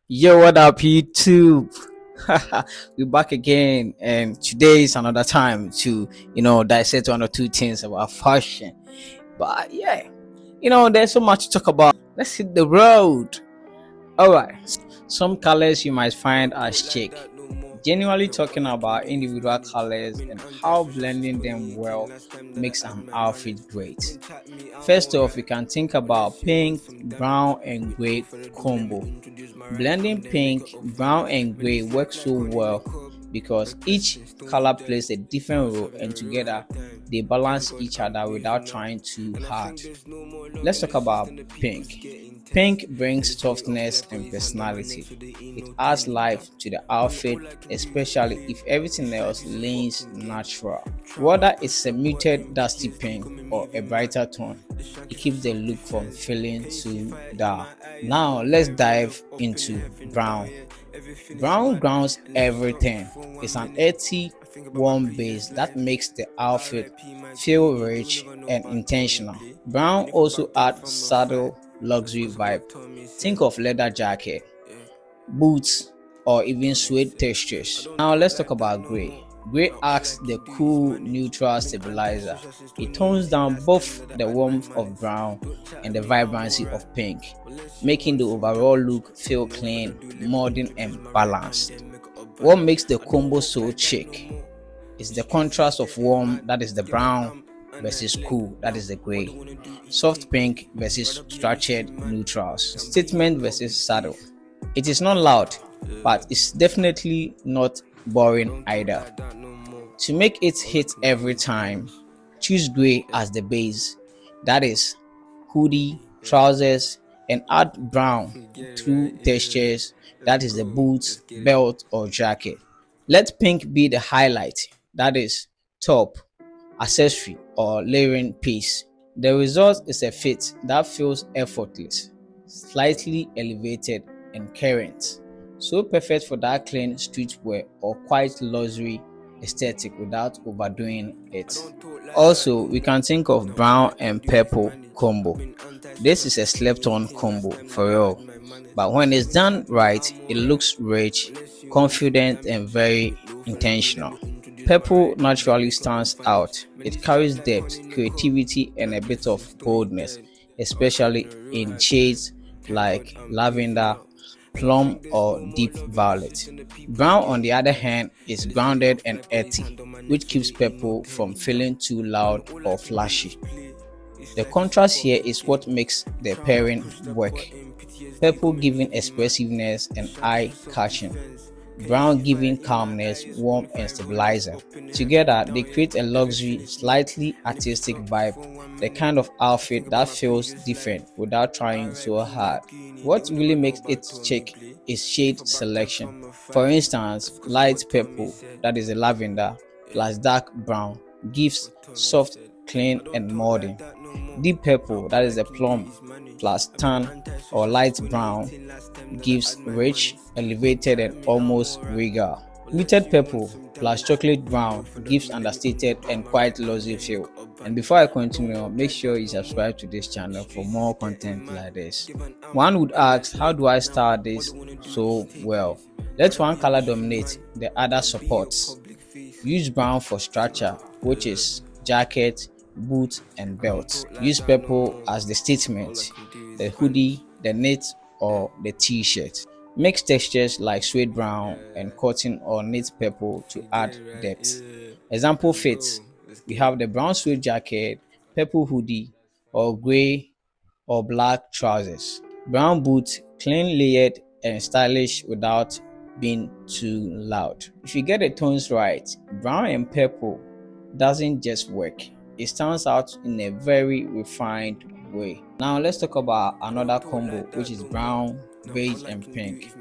Yo, what up, YouTube? We're back again, and today is another time to dissect one or two things about fashion. But yeah, there's so much to talk about. Let's hit the road. All right, some colors you might find as chic. Genuinely talking about individual colors and how blending them well makes an outfit great. First off, we can think about pink, brown, and gray combo. Blending pink, brown, and gray works so well because each color plays a different role and together they balance each other without trying too hard. Let's talk about pink. Pink brings softness and personality. It adds life to the outfit, especially if everything else leans natural. Whether it's a muted dusty pink or a brighter tone, it keeps the look from feeling too dull. Now let's dive into brown. Brown grounds everything. It's an earthy, warm base that makes the outfit feel rich and intentional. Brown also adds subtle luxury vibe. Think of leather jacket, boots, or even suede textures. Now let's talk about gray. Gray acts the cool, neutral stabilizer. It tones down both the warmth of brown and the vibrancy of pink, making the overall look feel clean, modern, and balanced. What makes the combo so chic is the contrast of warm, that is the brown, versus cool, that is the gray, soft pink versus structured neutrals, statement versus saddle. It is not loud, but it's definitely not boring either. To make it hit every time, choose gray as the base, that is hoodie, trousers, and add brown through textures, that is the boots, belt, or jacket. Let pink be the highlight, that is top, accessory, or layering piece. The result is a fit that feels effortless, slightly elevated, and current. So perfect for that clean streetwear or quite luxury aesthetic without overdoing it. Also, we can think of brown and purple combo. This is a slept on combo for real, but when it's done right, it looks rich, confident, and very intentional. Purple naturally stands out. It carries depth, creativity, and a bit of boldness, especially in shades like lavender, plum, or deep violet. Brown, on the other hand, is grounded and earthy, which keeps purple from feeling too loud or flashy. The contrast here is what makes the pairing work. Purple giving expressiveness and eye catching, brown giving calmness, warmth, and stabilizer. Together, they create a luxury, slightly artistic vibe, the kind of outfit that feels different without trying so hard. What really makes it chic is shade selection. For instance, light purple, that is a lavender, plus dark brown, gives soft, clean, and modern. Deep purple, that is a plum, plus tan or light brown, gives rich, elevated, and almost regal. Muted purple plus chocolate brown gives understated and quite luxury feel. And before I continue, make sure you subscribe to this channel for more content like this. One would ask, how do I style this so well? Let one color dominate, the other supports. Use brown for structure, which is jacket, boot, and belt. Use purple as the statement, the hoodie, the knit, or the t-shirt. Mix textures like suede brown and cotton or knit purple to add depth. Example fits: we have the brown suede jacket, purple hoodie, or gray or black trousers. Brown boots, clean layered and stylish without being too loud. If you get the tones right, brown and purple doesn't just work, it stands out in a very refined way. Now let's talk about another combo, which is brown, beige, and pink.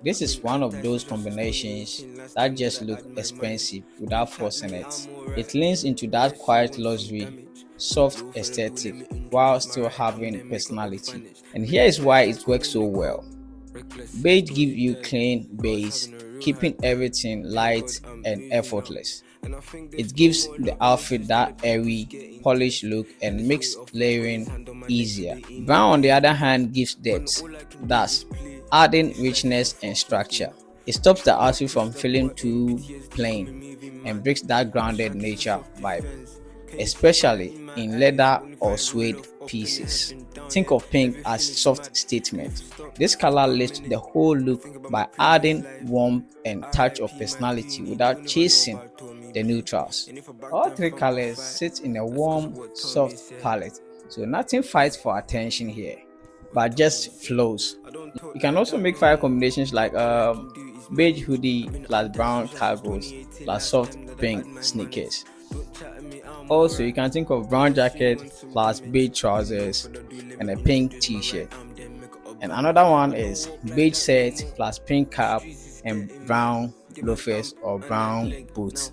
This is one of those combinations that just look expensive without forcing it. It leans into that quiet luxury, soft aesthetic while still having personality. And here is why it works so well. Beige gives you clean base, keeping everything light and effortless. It gives the outfit that airy, polished look and makes layering easier. Brown, on the other hand, gives depth, thus adding richness and structure. It stops the outfit from feeling too plain and brings that grounded nature vibe, especially in leather or suede pieces. Think of pink as soft statement. This color lifts the whole look by adding warmth and touch of personality without chasing the neutrals. All three colors sit in a warm, soft palette, so nothing fights for attention here, but just flows. You can also make fire combinations like beige hoodie plus brown cargos plus soft pink sneakers. Also, you can think of brown jacket plus beige trousers and a pink t-shirt. And another one is beige set plus pink cap and brown loafers or brown boots.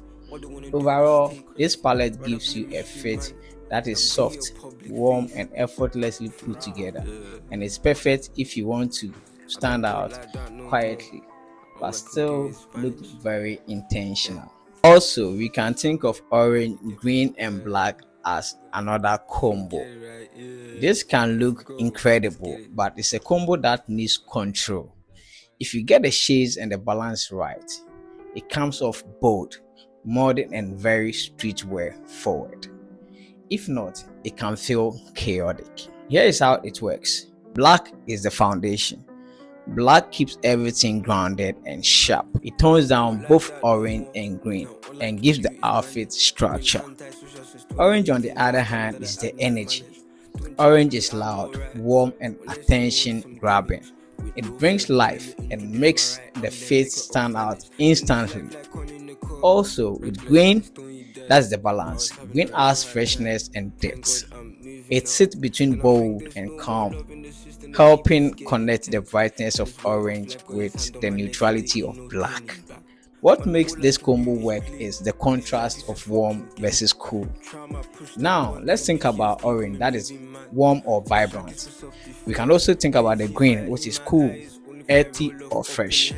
Overall, this palette gives you a fit that is soft, warm, and effortlessly put together, and it's perfect if you want to stand out quietly but still look very intentional. Also, we can think of orange, green, and black as another combo. This can look incredible, but it's a combo that needs control. If you get the shades and the balance right, it comes off bold, modern, and very streetwear forward. If not, it can feel chaotic. Here is how it works. Black is the foundation. Black keeps everything grounded and sharp. It tones down both orange and green and gives the outfit structure. Orange, on the other hand, is the energy. Orange is loud, warm, and attention grabbing. It brings life and makes the fit stand out instantly. Also, with green, that's the balance. Green adds freshness and depth. It sits between bold and calm, helping connect the brightness of orange with the neutrality of black. What makes this combo work is the contrast of warm versus cool. Now, let's think about orange, that is warm or vibrant. We can also think about the green, which is cool, earthy, or fresh.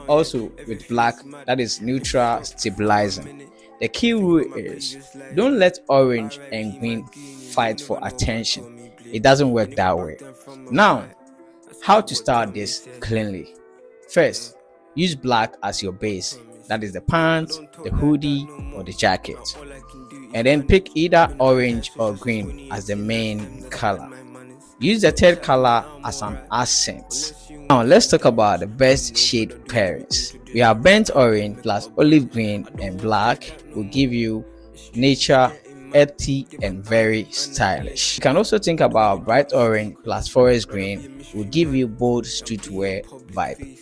Also, with black, that is neutral, stabilizing. The key rule is don't let orange and green fight for attention. It doesn't work that way. Now, how to start this cleanly? First, use black as your base, that is the pants, the hoodie, or the jacket. And then pick either orange or green as the main color. Use the third color as an accent. Now let's talk about the best shade pairings. We have burnt orange plus olive green and black will give you nature, earthy, and very stylish. You can also think about bright orange plus forest green will give you bold streetwear vibe.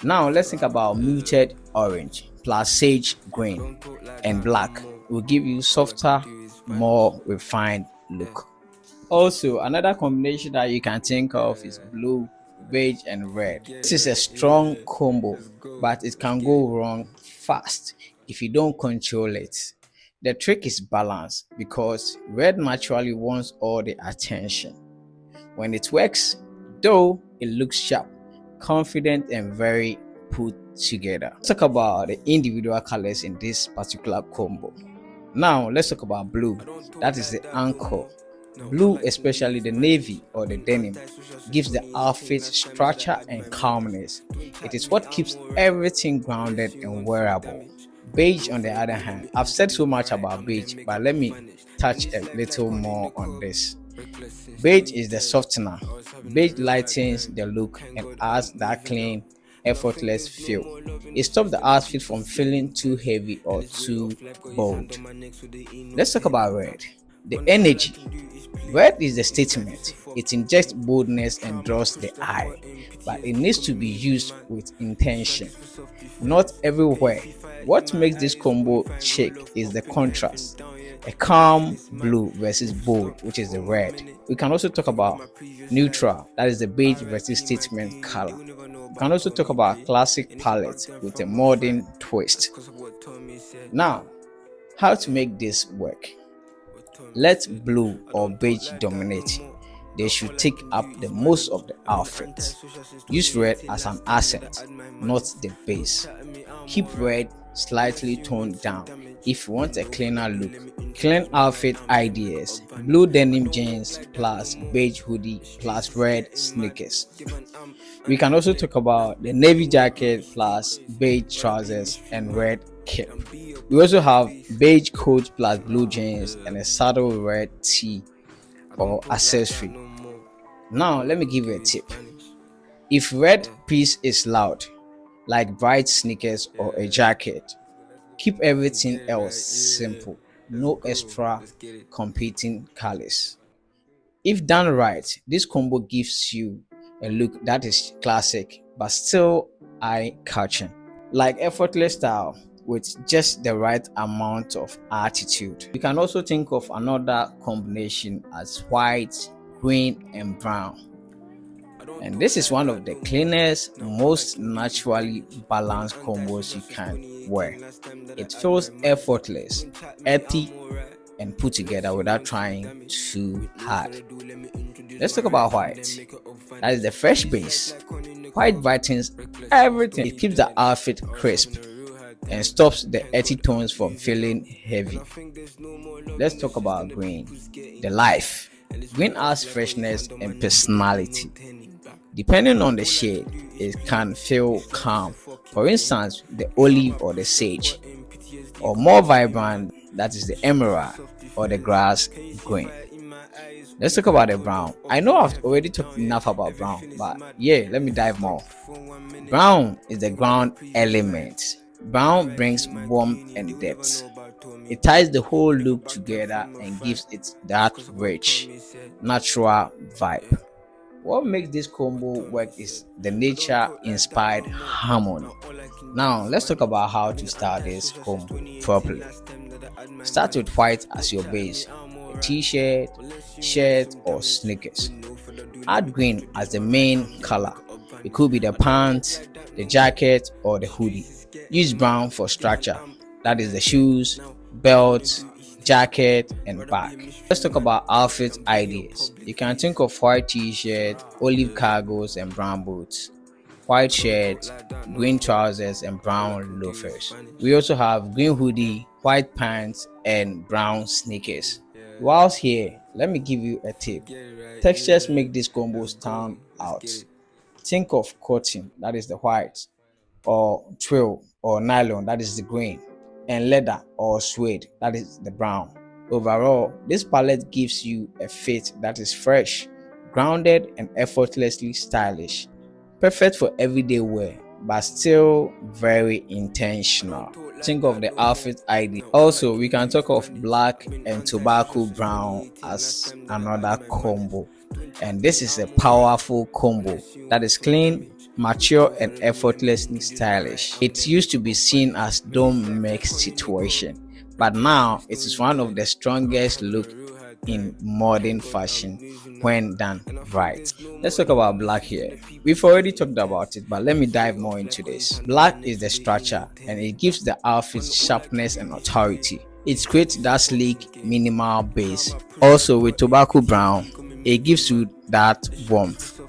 Now let's think about muted orange plus sage green and black will give you softer, more refined look. Also, another combination that you can think of is blue, beige, and red. This is a strong combo, but it can go wrong fast if you don't control it. The trick is balance because red naturally wants all the attention. When it works, though, it looks sharp, confident, and very put together. Let's talk about the individual colors in this particular combo. Now, let's talk about blue. That is the anchor. Blue, especially the navy or the denim, gives the outfit structure and calmness. It is what keeps everything grounded and wearable. Beige, on the other hand, I've said so much about beige, but let me touch a little more on this. Beige is the softener. Beige lightens the look and adds that clean, effortless feel. It stops the outfit from feeling too heavy or too bold. Let's talk about red. The energy. Red is the statement. It injects boldness and draws the eye, but it needs to be used with intention, not everywhere. What makes this combo chic is the contrast. A calm blue versus bold, which is the red. We can also talk about neutral, that is the beige versus statement color. We can also talk about classic palette with a modern twist. Now, how to make this work? Let blue or beige dominate. They should take up the most of the outfit. Use red as an accent, not the base. Keep red slightly toned down if you want a cleaner look. Clean outfit ideas: blue denim jeans plus beige hoodie plus red sneakers. We can also talk about the navy jacket plus beige trousers and red cap. We also have beige coat plus blue jeans and a subtle red tee or accessory. Now, let me give you a tip. If red piece is loud, like bright sneakers or a jacket, keep everything else simple. No extra competing colors. If done right, this combo gives you a look that is classic but still eye-catching, like effortless style with just the right amount of attitude. You can also think of another combination as white, green, and brown. And this is one of the cleanest, most naturally balanced combos you can wear. It feels effortless, earthy, and put together without trying too hard. Let's talk about white. That is the fresh base. White brightens everything. It keeps the outfit crisp and stops the earthy tones from feeling heavy. Let's talk about green. The life. Green adds freshness and personality. Depending on the shade, it can feel calm. For instance, the olive or the sage, or more vibrant, that is the emerald or the grass green. Let's talk about the brown. I know I've already talked enough about brown, but yeah, let me dive more. Brown is the ground element. Brown brings warmth and depth. It ties the whole look together and gives it that rich, natural vibe. What makes this combo work is the nature inspired harmony. Now, let's talk about how to style this combo properly. Start with white as your base, a t-shirt, shirt, or sneakers. Add green as the main color. It could be the pants, the jacket, or the hoodie. Use brown for structure, that is the shoes, belt, jacket, and bag. Let's talk about outfit ideas. You can think of white t-shirt, olive cargos, and brown boots, white shirt, green trousers, and brown loafers. We also have green hoodie, white pants, and brown sneakers. Whilst here, let me give you a tip. Textures make this combo stand out. Think of cotton, that is the white, or twill or nylon, that is the green, and leather or suede, that is the brown. Overall, this palette gives you a fit that is fresh, grounded, and effortlessly stylish. Perfect for everyday wear, but still very intentional. Think of the outfit idea. Also, we can talk of black and tobacco brown as another combo. And this is a powerful combo that is clean, mature, and effortlessly stylish. It used to be seen as don't make situation, but now it is one of the strongest look in modern fashion when done right. Let's talk about black here. We've already talked about it, but let me dive more into this. Black is the structure and it gives the outfit sharpness and authority. It creates that sleek, minimal base. Also, with tobacco brown, it gives you that warmth.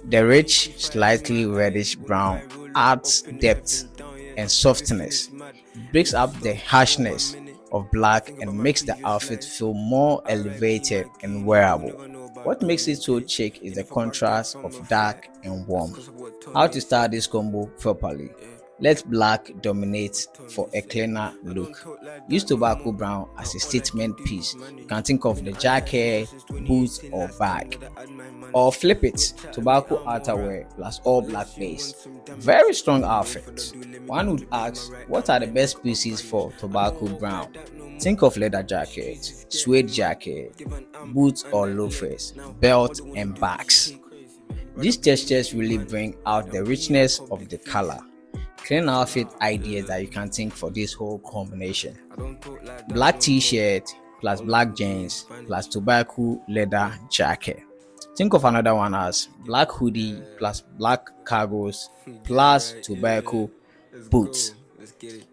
The rich, slightly reddish brown adds depth and softness, breaks up the harshness of black, and makes the outfit feel more elevated and wearable. What makes it so chic is the contrast of dark and warm. How to style this combo properly? Let black dominate for a cleaner look. Use tobacco brown as a statement piece. You can think of the jacket, boots, or bag. Or flip it, tobacco outerwear plus all black base. Very strong outfit. One would ask, what are the best pieces for tobacco brown? Think of leather jacket, suede jacket, boots or loafers, belt, and bags. These textures really bring out the richness of the color. Clean outfit ideas that you can think for this whole combination: black t-shirt plus black jeans plus tobacco leather jacket. Think of another one as black hoodie plus black cargos plus tobacco boots,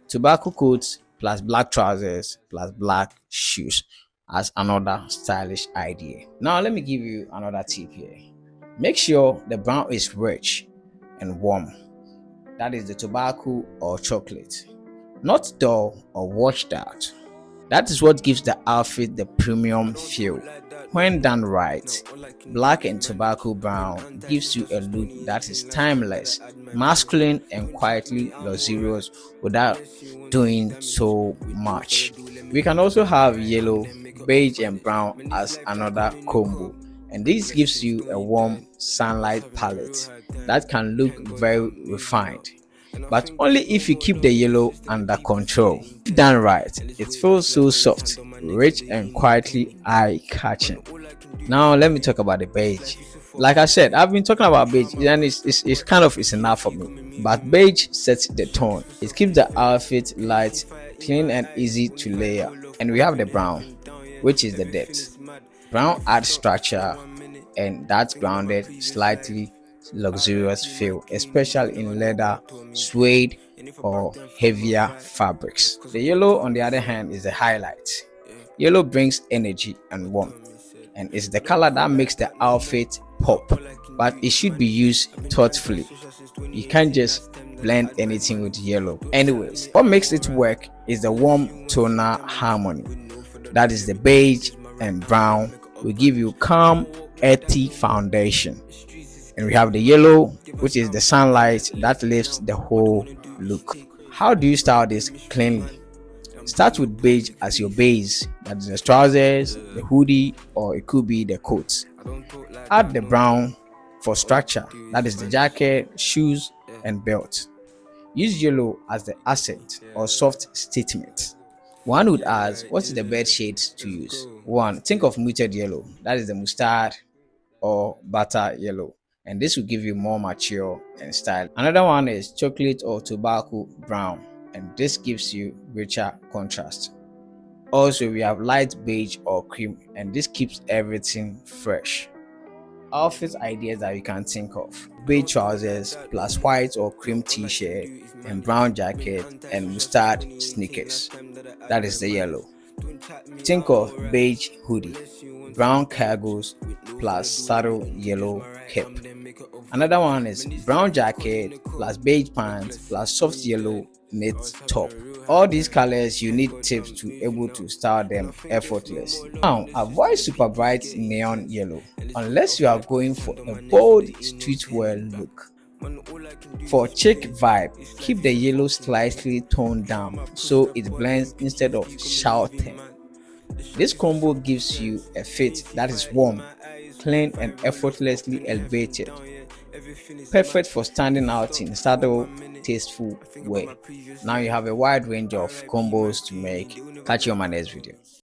tobacco coats plus black trousers plus black shoes as another stylish idea. Now let me give you another tip here. Make sure the brown is rich and warm, that is the tobacco or chocolate. not dull or washed out. That is what gives the outfit the premium feel. When done right, black and tobacco brown gives you a look that is timeless, masculine, and quietly luxurious without doing so much. We can also have yellow, beige, and brown as another combo, and this gives you a warm sunlight palette that can look very refined, but only if you keep the yellow under control. If done right, it feels so soft, rich, and quietly eye-catching. Now let me talk about the beige. Like I said, I've been talking about beige, and it's kind of it's enough for me. But beige sets the tone. It keeps the outfit light, clean, and easy to layer. And we have the brown, which is the depth. Brown adds structure and that grounded, slightly luxurious feel, especially in leather, suede, or heavier fabrics. The yellow, on the other hand, is the highlight. Yellow brings energy and warmth, and it's the color that makes the outfit pop, but it should be used thoughtfully. You can't just blend anything with yellow. Anyways, what makes it work is the warm tonal harmony. That is the beige and brown will give you calm, earthy foundation. And we have the yellow, which is the sunlight that lifts the whole look. How do you style this cleanly? Start with beige as your base, that is the trousers, the hoodie, or it could be the coats. Add the brown for structure, that is the jacket, shoes, and belt. Use yellow as the accent or soft statement. One would ask, what is the best shades to use? One, think of muted yellow, that is the mustard or butter yellow, and this will give you more mature and style. Another one is chocolate or tobacco brown, and this gives you richer contrast. Also, we have light beige or cream, and this keeps everything fresh. Outfit ideas that you can think of: beige trousers plus white or cream t-shirt and brown jacket and mustard sneakers. That is the yellow. Think of beige hoodie, brown cargos plus subtle yellow cap. Another one is brown jacket plus beige pants plus soft yellow knit top. All these colors you need tips to able to style them effortlessly. Now avoid super bright neon yellow unless you are going for a bold streetwear look. For chic vibe, keep the yellow slightly toned down so it blends instead of shouting. This combo gives you a fit that is warm, clean, and effortlessly elevated. Perfect for standing out in subtle, tasteful way. Now you have a wide range of combos to make. Catch you on my next video.